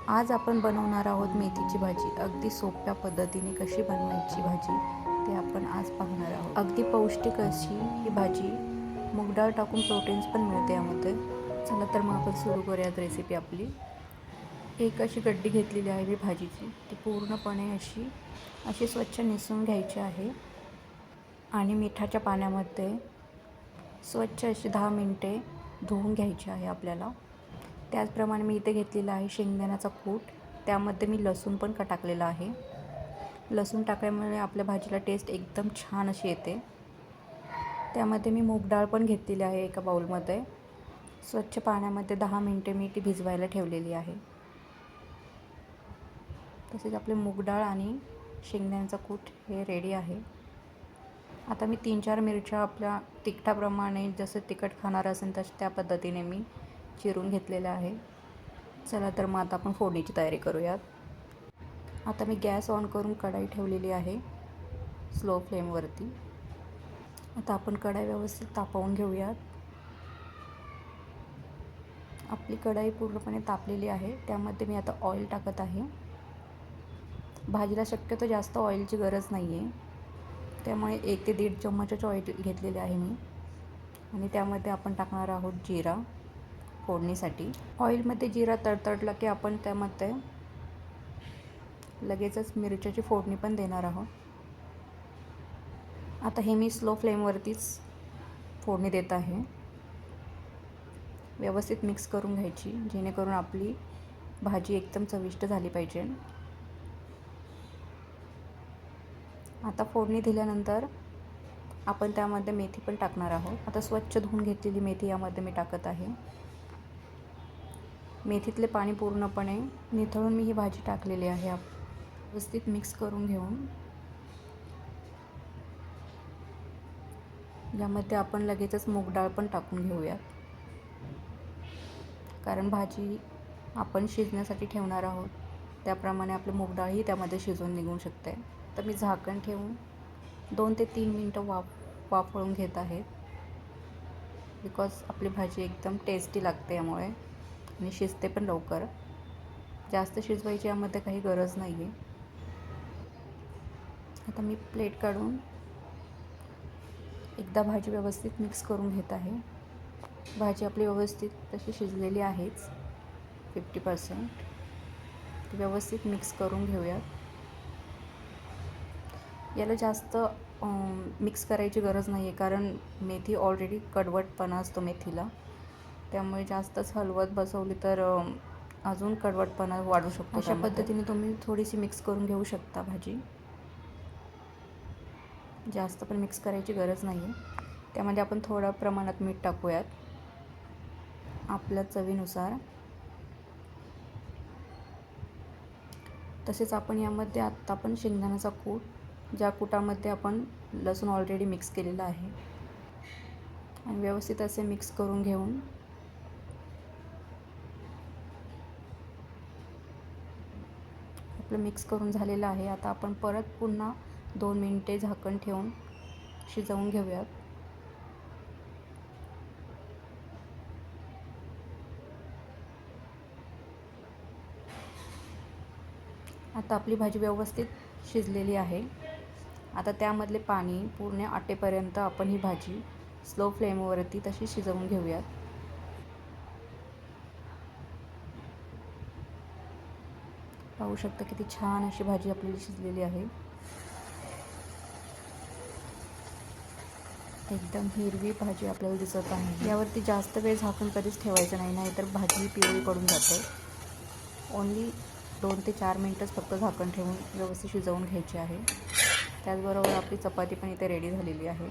आज आपण बनवणार आहोत मेथीची भाजी. अगदी सोप्या पद्धतीने कशी बनवायची भाजी ते आपण आज पाहणार आहोत. अगदी पौष्टिक अशी ही भाजी, मूग डाळ टाकून प्रोटीन्स पण मिळते यामध्ये. चला तर मग आपण सुरू करूयात रेसिपी आपली. एक अशी गड्डी घेतलेली आहे मी भाजीची. ती पूर्णपणे अशी स्वच्छ निसून घ्यायची आहे आणि मिठाच्या पाण्यामध्ये स्वच्छ अशी 10 मिनिटे धुवून घ्यायची आहे आपल्याला. त्याचप्रमाणे मी इथे घेतलेला आहे शेंगदाण्याचा कूट. त्यामध्ये मी लसूण पण टाकलेला आहे. लसूण टाकल्यामुळे आपल्या भाजीला टेस्ट एकदम छान अशी येते. त्यामध्ये मी मूग डाळ पण घेतलेली आहे एका बाउलमध्ये. स्वच्छ पाण्यामध्ये 10 मिनिटे मी ती भिजवायला ठेवलेली आहे. तसेच आपले मूग डाळ आणि शेंगदाण्याचा कूट हे रेडी आहे. आता मी 3-4 मिरच्या आपल्या तिखटाप्रमाणे, जसं तिखट खाणार असेल तसं त्या पद्धतीने मी चिरून घेतलेलं आहे. चला तर मग आता आपण फोडणीची तयारी करूयात. आता मी गॅस ऑन करून कढाई ठेवलेली आहे स्लो फ्लेमवरती. आता आपण कढाई व्यवस्थित तापवून घेऊयात. आपली कढाई पूर्णपणे तापलेली आहे. त्यामध्ये मी आता ऑइल टाकत आहे. भाजीला शक्यतो जास्त ऑइलची गरज नाही आहे, त्यामुळे 1 ते 1.5 चम्मचच ऑइल घेतलेले आहे मी. आणि त्यामध्ये आपण टाकणार आहोत जिरा फोडणीसाठी. ऑइलमध्ये जिरा तडतडला की आपण त्यामध्ये लगेचच मिरच्याची फोडणी पण देणार आहोत. आता हे मी स्लो फ्लेमवरतीच फोडणी देत आहे. व्यवस्थित मिक्स करून घ्यायची, जेणेकरून आपली भाजी एकदम चविष्ट झाली पाहिजे. आता फोडणी दिल्यानंतर आपण त्यामध्ये मेथी पण टाकणार आहोत. आता स्वच्छ धुवून घेतलेली मेथी यामध्ये मी टाकत आहे. मेथीतले पाणी पूर्णपणे निथळून मी ही भाजी टाकलेली आहे. व्यवस्थित मिक्स करून घेऊन यामध्ये आपण लगेचच मूग डाळ पण टाकून घेऊयात, कारण भाजी आपण शिजण्यासाठी ठेवणार आहोत. त्याप्रमाणे आपली मूग डाळही त्यामध्ये शिजून निघू शकते. तर मी झाकण ठेवून 2 ते 3 मिनटं वाफळून घेत आहे, बिकॉज आपली भाजी एकदम टेस्टी लागते यामुळे आणि शिजते पण लवकर. जास्त शिजवायची यामध्ये काही गरज नाही आहे. आता मी प्लेट काढून एकदा भाजी व्यवस्थित मिक्स करून घेत आहे. भाजी आपली व्यवस्थित तशी शिजलेली आहेच 50%. ती व्यवस्थित मिक्स करून घेऊयात. याला जास्त मिक्स करायची गरज नाही आहे, कारण मेथी ऑलरेडी कडवटपणा असतो मेथीला. त्यामुळे जास्तच हलवत बसवली तर अजून कडवटपणा वाढू शकतो. अशा पद्धतीने तुम्ही थोडीशी मिक्स करून घेऊ शकता भाजी. जास्त पण मिक्स करायची गरज नाही आहे. त्यामध्ये आपण थोड्या प्रमाणात मीठ टाकूयात आपल्या चवीनुसार. तसेच आपण यामध्ये आत्ता पण शेंगदाण्याचा कूट, ज्या कुटामध्ये आपण लसूण ऑलरेडी मिक्स केलेला आहे, आणि व्यवस्थित असे मिक्स करून घेऊन आपलं मिक्स करून झालेलं आहे. आता आपण परत पुन्हा 2 मिनिटे झाकण ठेवून शिजवून घेऊयात. आता आपली भाजी व्यवस्थित शिजलेली आहे. आता त्यामधले पाणी पूर्ण आटेपर्यंत आपण ही भाजी स्लो फ्लेमवरती तशी शिजवून घेऊयात. पाहू शकता किती छान अशी भाजी आपल्याला शिजलेली आहे. एकदम हिरवी भाजी आपल्याला दिसत आहे. यावरती जास्त वेळ झाकण कधीच ठेवायचं नाही, नाहीतर भाजी पिवळी पडून जाते. ओन्ली 2 ते 4 मिनटंच फक्त झाकण ठेवून व्यवस्थित शिजवून घ्यायची आहे. त्याचबरोबर आपली चपाती पण इथे रेडी झालेली आहे.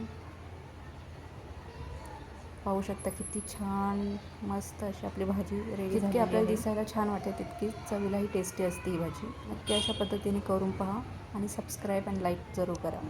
पाहू शकता किती छान मस्त अशी आपली भाजी रेडी झाली. जितकी आपल्याला दिसायला छान वाटते तितकी चवीलाही टेस्टी असते ही भाजी. नक्की अशा पद्धतीने करून पहा आणि सबस्क्राईब आणि लाईक जरूर करा.